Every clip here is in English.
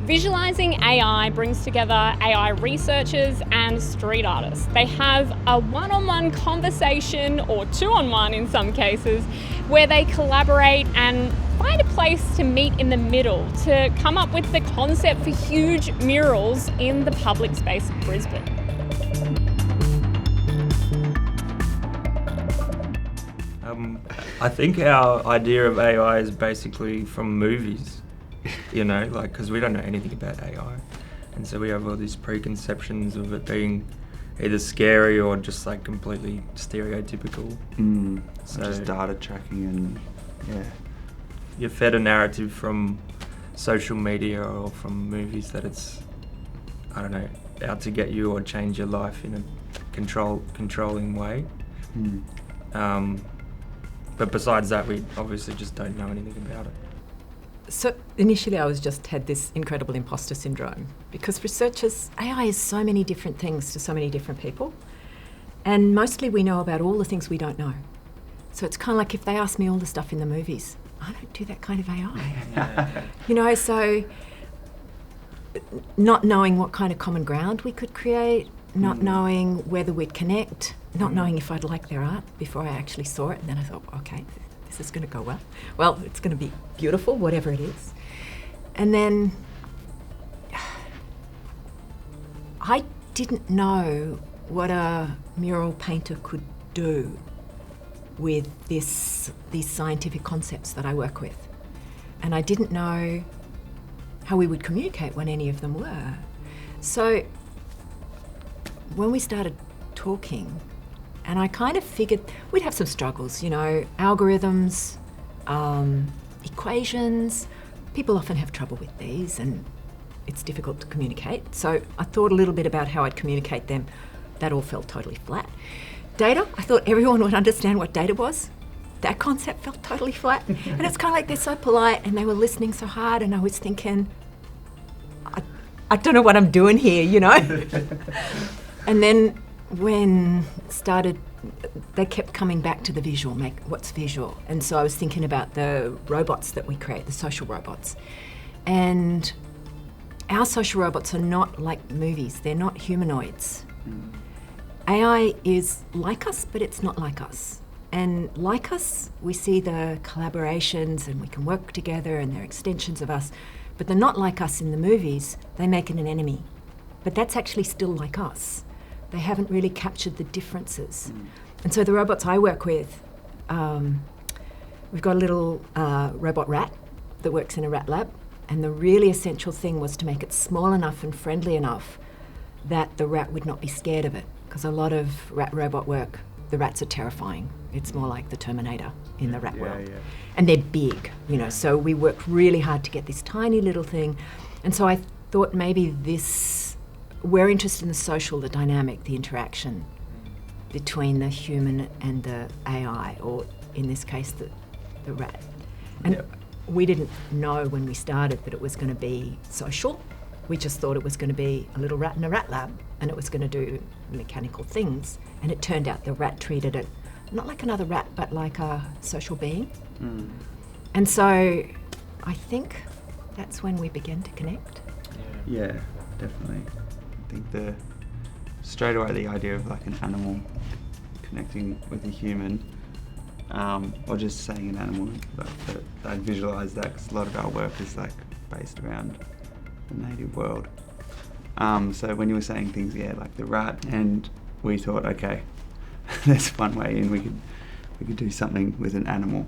Visualising AI brings together AI researchers and street artists. They have a one-on-one conversation, or two-on-one in some cases, where they collaborate and find a place to meet in the middle to come up with the concept for huge murals in the public space of Brisbane. I think our idea of AI is basically from movies, you know, like, because we don't know anything about AI. And so we have all these preconceptions of it being either scary or just like completely stereotypical. So just data tracking and, yeah. You're fed a narrative from social media or from movies that it's, I don't know, out to get you or change your life in a controlling way. But besides that, we obviously just don't know anything about it. So initially I had this incredible imposter syndrome, because researchers, AI is so many different things to so many different people, and mostly we know about all the things we don't know. So it's kind of like if they ask me all the stuff in the movies, I don't do that kind of AI. You know, so not knowing what kind of common ground we could create, not knowing whether we'd connect, not knowing if I'd like their art before I actually saw it. And then I thought, okay, this is going to go well. Well, it's going to be beautiful, whatever it is. And then I didn't know what a mural painter could do with these scientific concepts that I work with. And I didn't know how we would communicate when any of them were. So when we started talking, and I kind of figured we'd have some struggles, you know, algorithms, equations. People often have trouble with these and it's difficult to communicate. So I thought a little bit about how I'd communicate them. That all felt totally flat. Data, I thought everyone would understand what data was. That concept felt totally flat. And it's kind of like they're so polite and they were listening so hard, and I was thinking, I don't know what I'm doing here, you know? And then when they kept coming back to the visual, what's visual? And so I was thinking about the robots that we create, the social robots. And our social robots are not like movies, they're not humanoids. AI is like us, but it's not like us. And like us, we see the collaborations and we can work together and they're extensions of us, but they're not like us in the movies. They make it an enemy. But that's actually still like us. They haven't really captured the differences. And so the robots I work with, we've got a little robot rat that works in a rat lab, and the really essential thing was to make it small enough and friendly enough that the rat would not be scared of it. Because a lot of rat robot work, the rats are terrifying. It's more like the Terminator in the rat world. Yeah. And they're big, you know, so we worked really hard to get this tiny little thing. And so I thought maybe we're interested in the social, the dynamic, the interaction between the human and the AI, or in this case, the rat. And we didn't know when we started that it was going to be social. We just thought it was going to be a little rat in a rat lab and it was going to do mechanical things. And it turned out the rat treated it not like another rat, but like a social being. And so I think that's when we began to connect. Yeah, definitely. I think straight away the idea of like an animal connecting with a human, or just saying an animal, I'd visualise that because a lot of our work is like based around the native world. So when you were saying things, like the rat, and we thought, okay, there's one way in we could do something with an animal,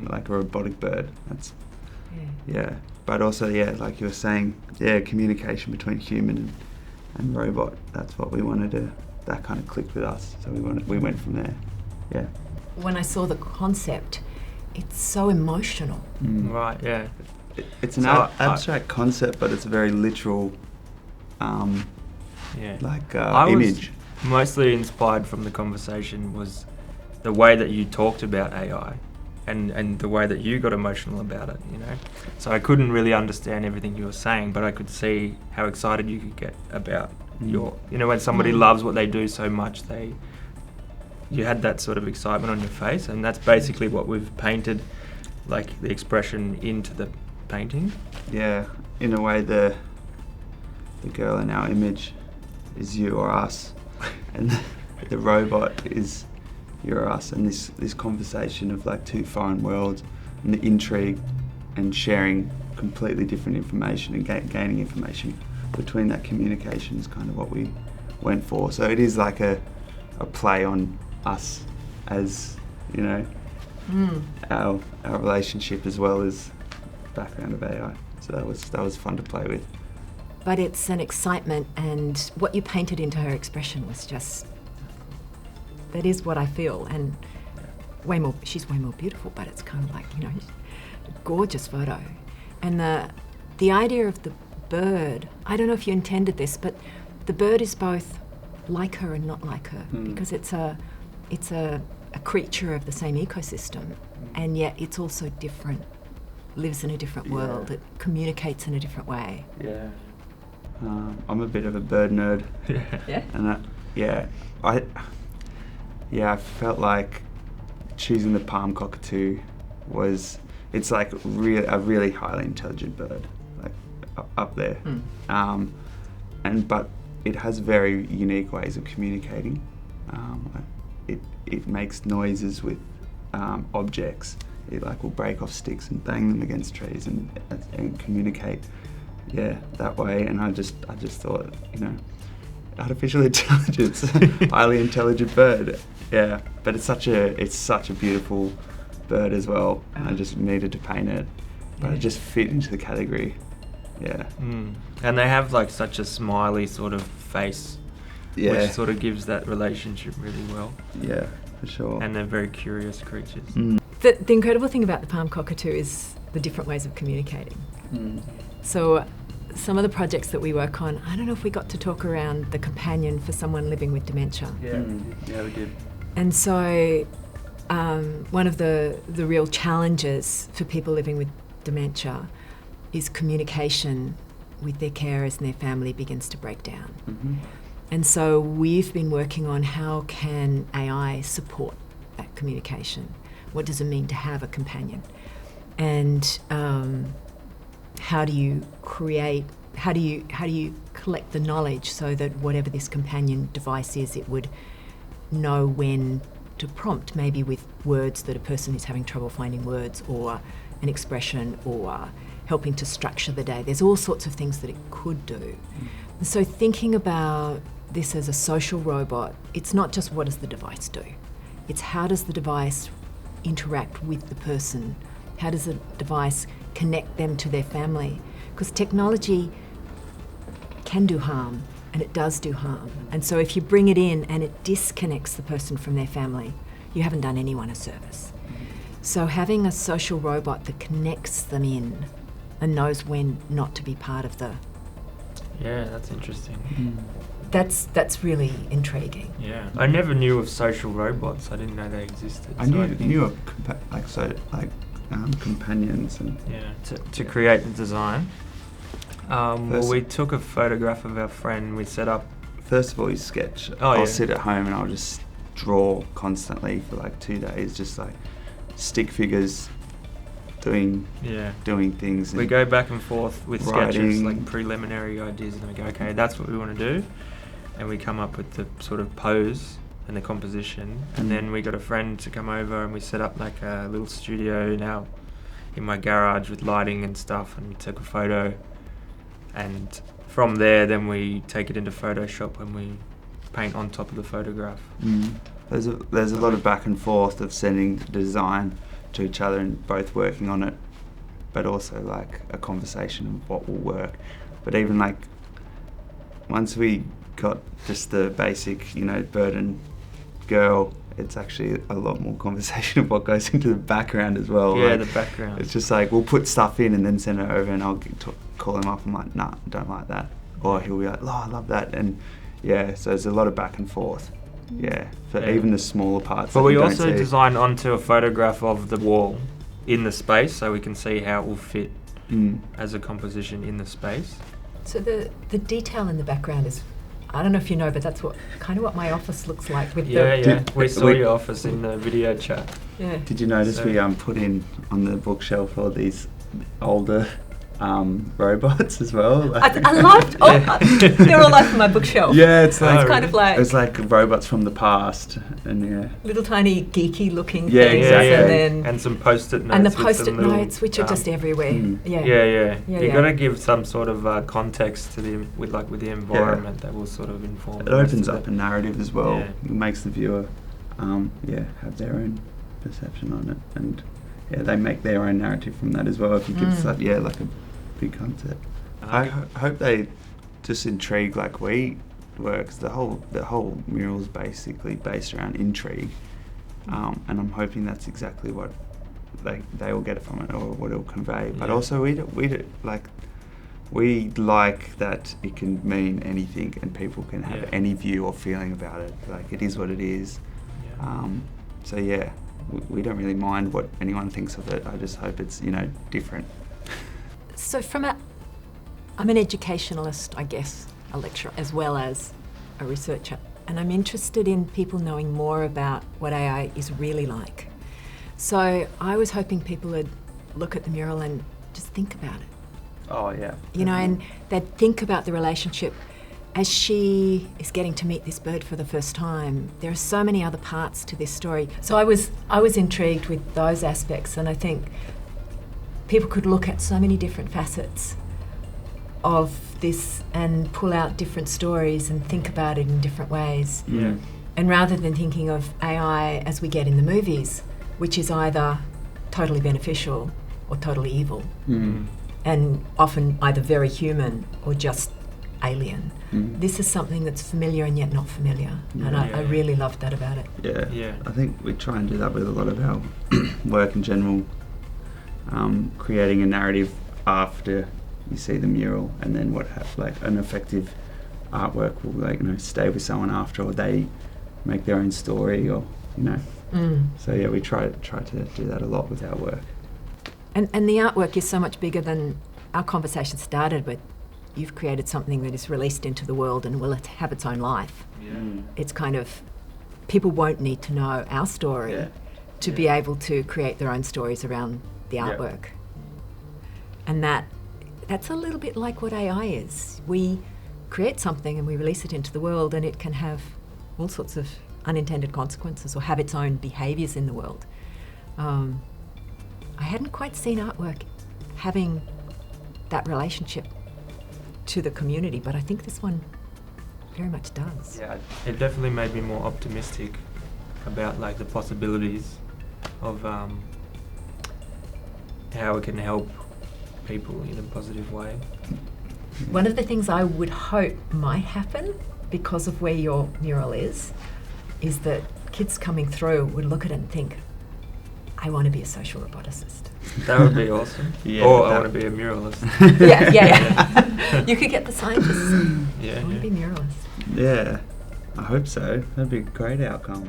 like a robotic bird. That's But also, like you were saying, communication between human and robot. That's what we wanted to. That kind of clicked with us. So we went from there. Yeah. When I saw the concept, it's so emotional. Right. Yeah. It's an abstract concept, but it's a very literal, I image. Was mostly inspired from the conversation was the way that you talked about AI, and the way that you got emotional about it. You know, so I couldn't really understand everything you were saying, but I could see how excited you could get about when somebody loves what they do so much, you had that sort of excitement on your face, and that's basically what we've painted, like the expression into the painting. Yeah, in a way the the girl in our image is you or us, and the robot is you or us, and this conversation of like two foreign worlds and the intrigue and sharing completely different information and gaining information between that communication is kind of what we went for. So it is like a play on us as, you know, our relationship as well as background of AI. So that was fun to play with. But it's an excitement, and what you painted into her expression was just, that is what I feel, and she's way more beautiful, but it's kind of like, you know, a gorgeous photo. And the idea of the bird, I don't know if you intended this, but the bird is both like her and not like her, because it's a creature of the same ecosystem, and yet it's also different, lives in a different world, it communicates in a different way. Yeah. I'm a bit of a bird nerd. Yeah? And I felt like choosing the palm cockatoo it's like a really highly intelligent bird, like up there. But it has very unique ways of communicating. It makes noises with objects. It like will break off sticks and bang them against trees and communicate. Yeah, that way. And I just thought, you know, artificial intelligence, highly intelligent bird. Yeah, but it's such a beautiful bird as well. And I just needed to paint it, but it just fit into the category. Yeah. And they have like such a smiley sort of face, which sort of gives that relationship really well. Yeah, for sure. And they're very curious creatures. The incredible thing about the palm cockatoo is the different ways of communicating. So some of the projects that we work on, I don't know if we got to talk around the companion for someone living with dementia. Yeah, we did. And so one of the real challenges for people living with dementia is communication with their carers and their family begins to break down. And so we've been working on how can AI support that communication. What does it mean to have a companion? And how do you collect the knowledge so that whatever this companion device is, it would know when to prompt, maybe with words that a person is having trouble finding words, or an expression, or helping to structure the day. There's all sorts of things that it could do. And so thinking about this as a social robot, it's not just what does the device do, it's how does the device interact with the person, how does the device connect them to their family, because technology can do harm, and it does do harm. And so if you bring it in and it disconnects the person from their family, you haven't done anyone a service. So having a social robot that connects them in and knows when not to be part of the... Yeah, that's interesting. That's really intriguing. Yeah, I never knew of social robots. I didn't know they existed. I knew of companions and... Yeah, to create the design. Well, we took a photograph of our friend. We set up. First of all, you sketch. I'll sit at home and I'll just draw constantly for like 2 days, just like stick figures, doing things. We go back and forth with writing. sketches, like preliminary ideas, and then we go, okay, that's what we want to do, and we come up with the sort of pose and the composition, and then we got a friend to come over and we set up like a little studio now in my garage with lighting and stuff, and we took a photo. And from there, then we take it into Photoshop and we paint on top of the photograph. There's a lot of back and forth of sending the design to each other and both working on it, but also like a conversation of what will work. But even like once we got just the basic, you know, bird and girl, it's actually a lot more conversation of what goes into the background as well. Yeah, like, the background. It's just like we'll put stuff in and then send it over, and I'll call him up. I'm like, nah, I don't like that, or he'll be like, oh, I love that, and yeah. So there's a lot of back and forth. Yeah, for even the smaller parts. But we also design onto a photograph of the wall in the space, so we can see how it will fit as a composition in the space. So the detail in the background is, I don't know if you know, but that's kind of what my office looks like. With We saw your office in the video chat. Yeah. Did you notice we put in on the bookshelf all these older robots as well. I loved. They're all over my bookshelf. Yeah, it's like It's kind of like it's like robots from the past, and yeah. little tiny geeky looking Yeah, things, exactly. and then And some post-it notes. and the with some post-it little, notes, which are just everywhere. Yeah. Yeah. Yeah, You yeah. got to give some sort of context to with the environment that will sort of inform. It the rest opens of up a narrative as well. Yeah. It makes the viewer, have their own perception on it, and they make their own narrative from that as well. If you give like a big concept. I hope they just intrigue like we were, 'cause the whole mural is basically based around intrigue, and I'm hoping that's exactly what they will get from it, or what it will convey. But also we like that it can mean anything, and people can have any view or feeling about it. Like, it is what it is. So we don't really mind what anyone thinks of it. I just hope it's different. So I'm an educationalist, I guess, a lecturer as well as a researcher, and I'm interested in people knowing more about what AI is really like. So I was hoping people would look at the mural and just think about it. Oh yeah. And they'd think about the relationship as she is getting to meet this bird for the first time. There are so many other parts to this story. So I was intrigued with those aspects, and I think people could look at so many different facets of this and pull out different stories and think about it in different ways. Yeah. And rather than thinking of AI as we get in the movies, which is either totally beneficial or totally evil, and often either very human or just alien. This is something that's familiar and yet not familiar, and I really loved that about it. Yeah. I think we try and do that with a lot of our work in general, creating a narrative after you see the mural, and then an effective artwork will stay with someone after, or they make their own story, or So we try to do that a lot with our work. And the artwork is so much bigger than our conversation started with. You've created something that is released into the world and will have its own life. It's kind of, people won't need to know our story to be able to create their own stories around the artwork. And that's a little bit like what AI is. We create something and we release it into the world, and it can have all sorts of unintended consequences or have its own behaviours in the world. I hadn't quite seen artwork having that relationship to the community, but I think this one very much does. Yeah, it definitely made me more optimistic about the possibilities of how it can help people in a positive way. One of the things I would hope might happen because of where your mural is that kids coming through would look at it and think, I want to be a social roboticist. That would be awesome. Or I want to be a muralist. Yeah. You could get the scientists. I want to be muralists. Yeah, I hope so. That'd be a great outcome.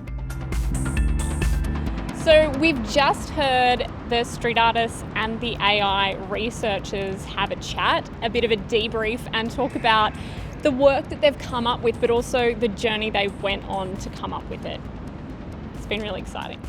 So we've just heard the street artists and the AI researchers have a chat, a bit of a debrief, and talk about the work that they've come up with, but also the journey they went on to come up with it. It's been really exciting.